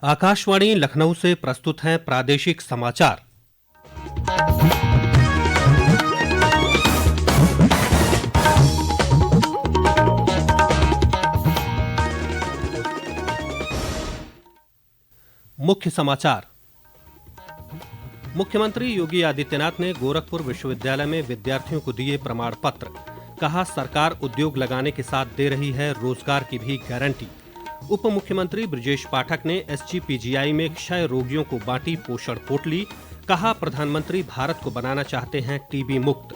आकाशवाणी लखनऊ से प्रस्तुत हैं प्रादेशिक समाचार। मुख्य समाचार। मुख्यमंत्री योगी आदित्यनाथ ने गोरखपुर विश्वविद्यालय में विद्यार्थियों को दिए प्रमाण पत्र। कहा, सरकार उद्योग लगाने के साथ दे रही है रोजगार की भी गारंटी। उप मुख्यमंत्री ब्रजेश पाठक ने एसजीपीजीआई में क्षय रोगियों को बांटी पोषण पोटली। कहा, प्रधानमंत्री भारत को बनाना चाहते हैं टीबी मुक्त।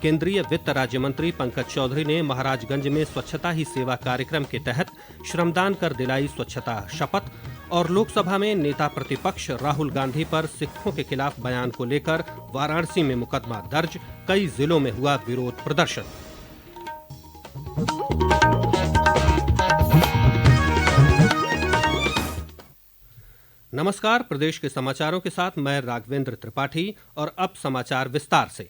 केंद्रीय वित्त राज्य मंत्री पंकज चौधरी ने महाराजगंज में स्वच्छता ही सेवा कार्यक्रम के तहत श्रमदान कर दिलाई स्वच्छता शपथ। और लोकसभा में नेता प्रतिपक्ष राहुल गांधी पर सिखों के खिलाफ बयान को लेकर वाराणसी में मुकदमा दर्ज। कई जिलों में हुआ विरोध प्रदर्शन। नमस्कार, प्रदेश के समाचारों के साथ मैं राघवेंद्र त्रिपाठी। और अब समाचार विस्तार से।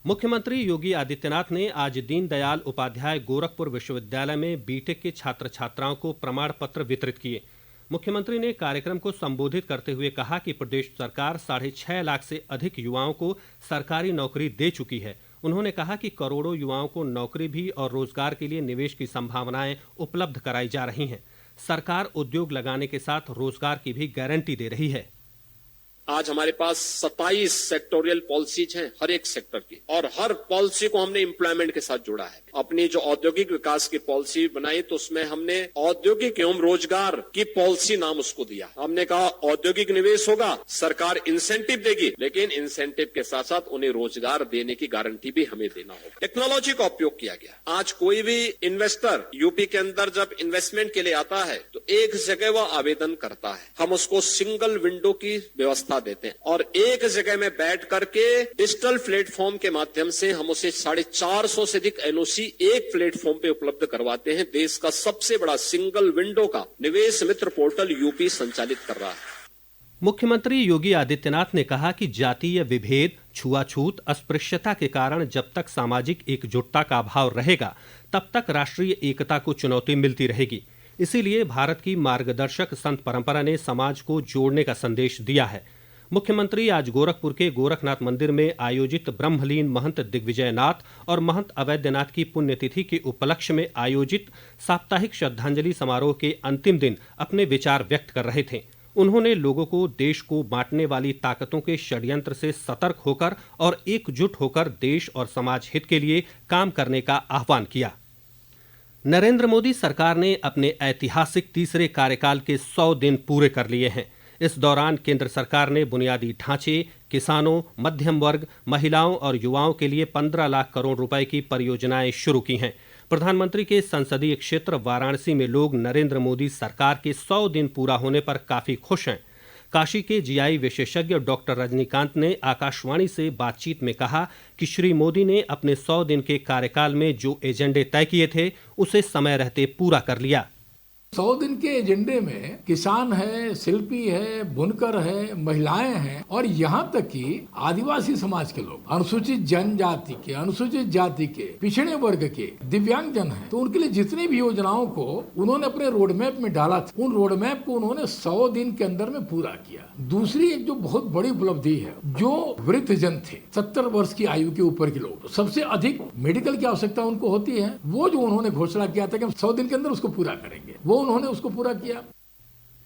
मुख्यमंत्री योगी आदित्यनाथ ने आज दीनदयाल उपाध्याय गोरखपुर विश्वविद्यालय में बीटेक के छात्र छात्राओं को प्रमाण पत्र वितरित किए। मुख्यमंत्री ने कार्यक्रम को संबोधित करते हुए कहा कि प्रदेश सरकार 6.5 लाख से अधिक युवाओं को सरकारी नौकरी दे चुकी है। उन्होंने कहा कि करोड़ों युवाओं को नौकरी भी और रोजगार के लिए निवेश की संभावनाएं उपलब्ध कराई जा रही हैं। सरकार उद्योग लगाने के साथ रोजगार की भी गारंटी दे रही है। आज हमारे पास 27 सेक्टोरियल पॉलिसीज हैं हर एक सेक्टर की, और हर पॉलिसी को हमने एम्प्लॉयमेंट के साथ जोड़ा है। अपनी जो औद्योगिक विकास की पॉलिसी बनाई तो उसमें हमने औद्योगिक एवं रोजगार की पॉलिसी नाम उसको दिया। हमने कहा औद्योगिक निवेश होगा, सरकार इंसेंटिव देगी, लेकिन इंसेंटिव के साथ साथ उन्हें रोजगार देने की गारंटी भी हमें देना होगा। टेक्नोलॉजी का उपयोग किया गया। आज कोई भी इन्वेस्टर यूपी के अंदर जब इन्वेस्टमेंट के लिए आता है तो एक जगह वह आवेदन करता है। हम उसको सिंगल विंडो की व्यवस्था देते हैं और एक जगह में बैठ करके डिजिटल प्लेटफॉर्म के माध्यम से हम उसे 450 से अधिक एनओसी एक प्लेटफॉर्म पे उपलब्ध करवाते हैं। देश का सबसे बड़ा सिंगल विंडो का निवेश मित्र पोर्टल यूपी संचालित कर रहा है। मुख्यमंत्री योगी आदित्यनाथ ने कहा कि जातीय विभेद, छुआछूत, अस्पृश्यता के कारण जब तक सामाजिक एकजुटता का अभाव रहेगा तब तक राष्ट्रीय एकता को चुनौती मिलती रहेगी। इसीलिए भारत की मार्गदर्शक संत परंपरा ने समाज को जोड़ने का संदेश दिया है। मुख्यमंत्री आज गोरखपुर के गोरखनाथ मंदिर में आयोजित ब्रह्मलीन महंत दिग्विजयनाथ और महंत अवैधनाथ की पुण्यतिथि के उपलक्ष्य में आयोजित साप्ताहिक श्रद्धांजलि समारोह के अंतिम दिन अपने विचार व्यक्त कर रहे थे। उन्होंने लोगों को देश को बांटने वाली ताकतों के षड्यंत्र से सतर्क होकर और एकजुट होकर देश और समाज हित के लिए काम करने का आह्वान किया। नरेंद्र मोदी सरकार ने अपने ऐतिहासिक तीसरे कार्यकाल के 100 दिन पूरे कर लिए हैं। इस दौरान केंद्र सरकार ने बुनियादी ढांचे, किसानों, मध्यम वर्ग, महिलाओं और युवाओं के लिए 15 लाख करोड़ रुपए की परियोजनाएं शुरू की हैं। प्रधानमंत्री के संसदीय क्षेत्र वाराणसी में लोग नरेंद्र मोदी सरकार के 100 दिन पूरा होने पर काफी खुश हैं। काशी के जीआई विशेषज्ञ डॉक्टर रजनीकांत ने आकाशवाणी से बातचीत में कहा कि श्री मोदी ने अपने 100 दिन के कार्यकाल में जो एजेंडे तय किए थे उसे समय रहते पूरा कर लिया। 100 दिन के एजेंडे में किसान है, शिल्पी है, बुनकर है, महिलाएं हैं और यहाँ तक कि आदिवासी समाज के लोग, अनुसूचित जनजाति के, अनुसूचित जाति के, पिछड़े वर्ग के, दिव्यांग जन हैं, तो उनके लिए जितनी भी योजनाओं को उन्होंने अपने रोड मैप में डाला था, उन रोड मैप को उन्होंने 100 दिन के अंदर में पूरा किया। दूसरी एक जो बहुत बड़ी उपलब्धि है, जो वृद्ध जन थे, 70 वर्ष की आयु के ऊपर के लोग, सबसे अधिक मेडिकल की आवश्यकता उनको होती है, वो जो उन्होंने घोषणा किया था कि हम 100 दिन के अंदर उसको पूरा करेंगे, वो उन्होंने उसको पूरा किया।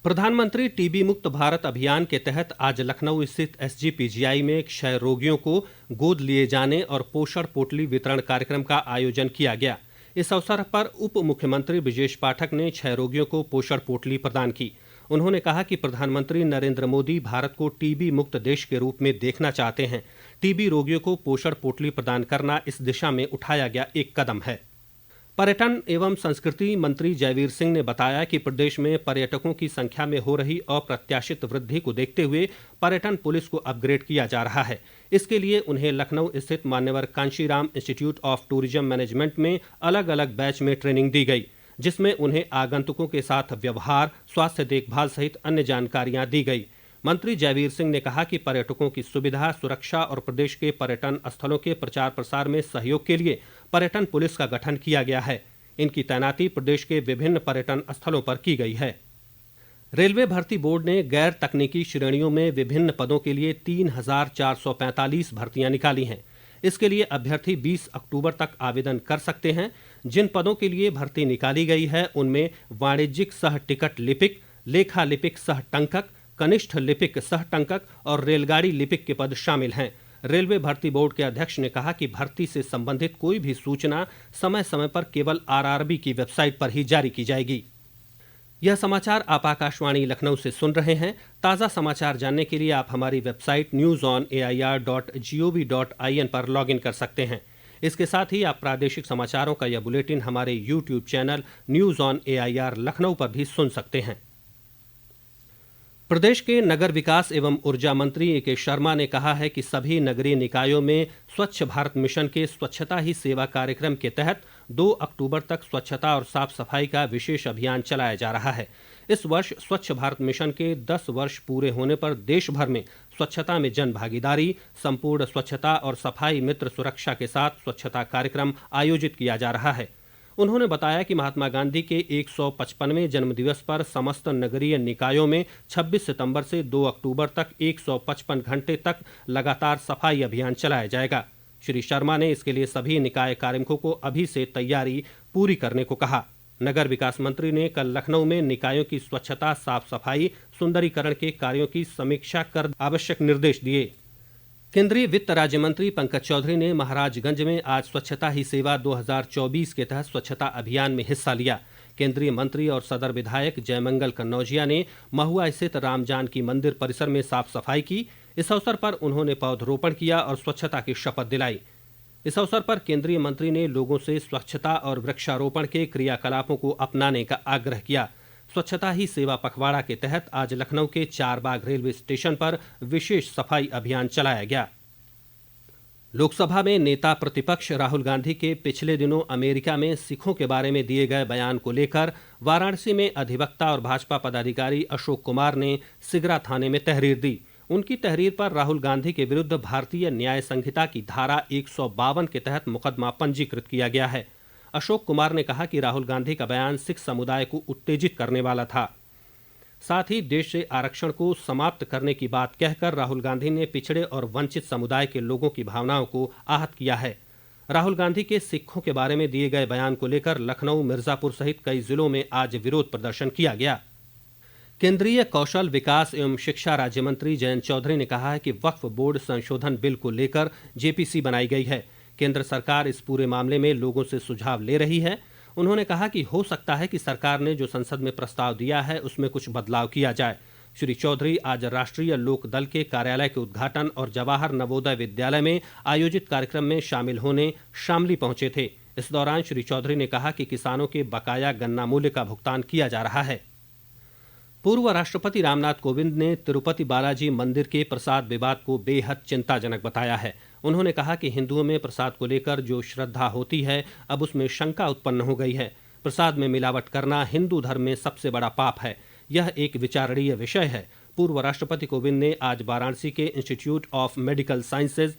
प्रधानमंत्री टीबी मुक्त भारत अभियान के तहत आज लखनऊ स्थित एसजीपीजीआई में क्षय रोगियों को गोद लिए जाने और पोषण पोटली वितरण कार्यक्रम का आयोजन किया गया। इस अवसर पर उप मुख्यमंत्री ब्रजेश पाठक ने क्षय रोगियों को पोषण पोटली प्रदान की। उन्होंने कहा कि प्रधानमंत्री नरेंद्र मोदी भारत को टीबी मुक्त देश के रूप में देखना चाहते हैं। टीबी रोगियों को पोषण पोटली प्रदान करना इस दिशा में उठाया गया एक कदम है। पर्यटन एवं संस्कृति मंत्री जयवीर सिंह ने बताया कि प्रदेश में पर्यटकों की संख्या में हो रही अप्रत्याशित वृद्धि को देखते हुए पर्यटन पुलिस को अपग्रेड किया जा रहा है। इसके लिए उन्हें लखनऊ स्थित मान्यवर Kanshiram institute of tourism management में अलग अलग बैच में ट्रेनिंग दी गई, जिसमें उन्हें आगंतुकों के साथ व्यवहार, स्वास्थ्य देखभाल सहित अन्य जानकारियां दी गई। मंत्री जयवीर सिंह ने कहा कि पर्यटकों की सुविधा, सुरक्षा और प्रदेश के पर्यटन स्थलों के प्रचार प्रसार में सहयोग के लिए पर्यटन पुलिस का गठन किया गया है। इनकी तैनाती प्रदेश के विभिन्न पर्यटन स्थलों पर की गई है। रेलवे भर्ती बोर्ड ने गैर तकनीकी श्रेणियों में विभिन्न पदों के लिए 3,445 भर्तियां निकाली हैं। इसके लिए अभ्यर्थी 20 अक्टूबर तक आवेदन कर सकते हैं। जिन पदों के लिए भर्ती निकाली गई है उनमें वाणिज्यिक सह टिकट लिपिक, लेखा लिपिक सह टंकक, कनिष्ठ लिपिक सह टंकक और रेलगाड़ी लिपिक के पद शामिल हैं। रेलवे भर्ती बोर्ड के अध्यक्ष ने कहा कि भर्ती से संबंधित कोई भी सूचना समय समय पर केवल आरआरबी की वेबसाइट पर ही जारी की जाएगी। यह समाचार आप आकाशवाणी लखनऊ से सुन रहे हैं। ताज़ा समाचार जानने के लिए आप हमारी वेबसाइट newsonair.gov.in पर लॉगिन कर सकते हैं। इसके साथ ही आप प्रादेशिक समाचारों का यह बुलेटिन हमारे YouTube channel news on AIR Lucknow पर भी सुन सकते हैं। प्रदेश के नगर विकास एवं ऊर्जा मंत्री ए.के. शर्मा ने कहा है कि सभी नगरीय निकायों में स्वच्छ भारत मिशन के स्वच्छता ही सेवा कार्यक्रम के तहत 2 अक्टूबर तक स्वच्छता और साफ सफाई का विशेष अभियान चलाया जा रहा है। इस वर्ष स्वच्छ भारत मिशन के 10 वर्ष पूरे होने पर देश भर में स्वच्छता में जन भागीदारी, संपूर्ण स्वच्छता और सफाई मित्र सुरक्षा के साथ स्वच्छता कार्यक्रम आयोजित किया जा रहा है। उन्होंने बताया कि महात्मा गांधी के 155वें जन्मदिवस पर समस्त नगरीय निकायों में 26 सितंबर से 2 अक्टूबर तक 155 घंटे तक लगातार सफाई अभियान चलाया जाएगा। श्री शर्मा ने इसके लिए सभी निकाय कार्मिकों को अभी से तैयारी पूरी करने को कहा। नगर विकास मंत्री ने कल लखनऊ में निकायों की स्वच्छता, साफ सफाई, सुंदरीकरण के कार्यों की समीक्षा कर आवश्यक निर्देश दिए। केंद्रीय वित्त राज्य मंत्री पंकज चौधरी ने महाराजगंज में आज स्वच्छता ही सेवा 2024 के तहत स्वच्छता अभियान में हिस्सा लिया। केंद्रीय मंत्री और सदर विधायक जयमंगल कन्नौजिया ने महुआ स्थित राम जानकी मंदिर परिसर में साफ सफाई की। इस अवसर पर उन्होंने पौधरोपण किया और स्वच्छता की शपथ दिलाई। इस अवसर पर केंद्रीय मंत्री ने लोगों से स्वच्छता और वृक्षारोपण के क्रियाकलापों को अपनाने का आग्रह किया। स्वच्छता ही सेवा पखवाड़ा के तहत आज लखनऊ के चारबाग रेलवे स्टेशन पर विशेष सफाई अभियान चलाया गया। लोकसभा में नेता प्रतिपक्ष राहुल गांधी के पिछले दिनों अमेरिका में सिखों के बारे में दिए गए बयान को लेकर वाराणसी में अधिवक्ता और भाजपा पदाधिकारी अशोक कुमार ने सिगरा थाने में तहरीर दी। उनकी तहरीर पर राहुल गांधी के विरुद्ध भारतीय न्याय संहिता की धारा 152 के तहत मुकदमा पंजीकृत किया गया है। अशोक कुमार ने कहा कि राहुल गांधी का बयान सिख समुदाय को उत्तेजित करने वाला था। साथ ही देश से आरक्षण को समाप्त करने की बात कहकर राहुल गांधी ने पिछड़े और वंचित समुदाय के लोगों की भावनाओं को आहत किया है। राहुल गांधी के सिखों के बारे में दिए गए बयान को लेकर लखनऊ, मिर्जापुर सहित कई जिलों में आज विरोध प्रदर्शन किया गया। केंद्रीय कौशल विकास एवं शिक्षा राज्य मंत्री जयंत चौधरी ने कहा है कि वक्फ बोर्ड संशोधन बिल को लेकर जेपीसी बनाई गई है। केंद्र सरकार इस पूरे मामले में लोगों से सुझाव ले रही है। उन्होंने कहा कि हो सकता है कि सरकार ने जो संसद में प्रस्ताव दिया है उसमें कुछ बदलाव किया जाए। श्री चौधरी आज राष्ट्रीय लोक दल के कार्यालय के उद्घाटन और जवाहर नवोदय विद्यालय में आयोजित कार्यक्रम में शामिल होने शामली पहुंचे थे। इस दौरान श्री चौधरी ने कहा कि किसानों के बकाया गन्ना मूल्य का भुगतान किया जा रहा है। पूर्व राष्ट्रपति रामनाथ कोविंद ने तिरुपति बालाजी मंदिर के प्रसाद विवाद को बेहद चिंताजनक बताया है। उन्होंने कहा कि हिंदुओं में प्रसाद को लेकर जो श्रद्धा होती है अब उसमें शंका उत्पन्न हो गई है। प्रसाद में मिलावट करना हिंदू धर्म में सबसे बड़ा पाप है। यह एक विचारणीय विषय है। पूर्व राष्ट्रपति कोविंद ने आज वाराणसी के institute of medical sciences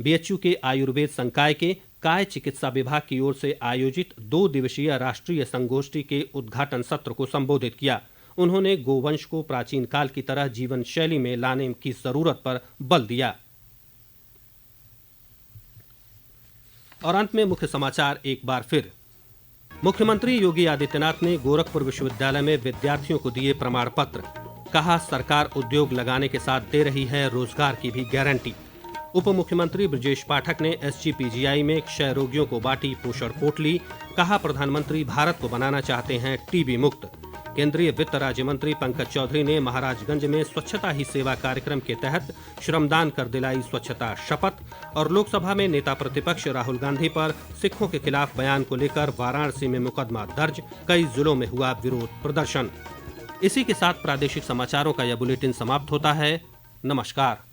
BHU के आयुर्वेद संकाय के काय चिकित्सा विभाग की ओर से आयोजित 2 दिवसीय राष्ट्रीय संगोष्ठी के उद्घाटन सत्र को संबोधित किया। उन्होंने गोवंश को प्राचीन काल की तरह जीवन शैली में लाने की जरूरत पर बल दिया। और अंत में मुख्य समाचार एक बार फिर। मुख्यमंत्री योगी आदित्यनाथ ने गोरखपुर विश्वविद्यालय में विद्यार्थियों को दिए प्रमाण पत्र। कहा, सरकार उद्योग लगाने के साथ दे रही है रोजगार की भी गारंटी। उप मुख्यमंत्री ब्रजेश पाठक ने एसजीपीजीआई में क्षय रोगियों को बांटी पोषण पोटली। कहा, प्रधानमंत्री भारत को बनाना चाहते हैं टीबी मुक्त। केंद्रीय वित्त राज्य मंत्री पंकज चौधरी ने महाराजगंज में स्वच्छता ही सेवा कार्यक्रम के तहत श्रमदान कर दिलाई स्वच्छता शपथ। और लोकसभा में नेता प्रतिपक्ष राहुल गांधी पर सिखों के खिलाफ बयान को लेकर वाराणसी में मुकदमा दर्ज, कई जिलों में हुआ विरोध प्रदर्शन। इसी के साथ प्रादेशिक समाचारों का यह बुलेटिन समाप्त होता है। नमस्कार।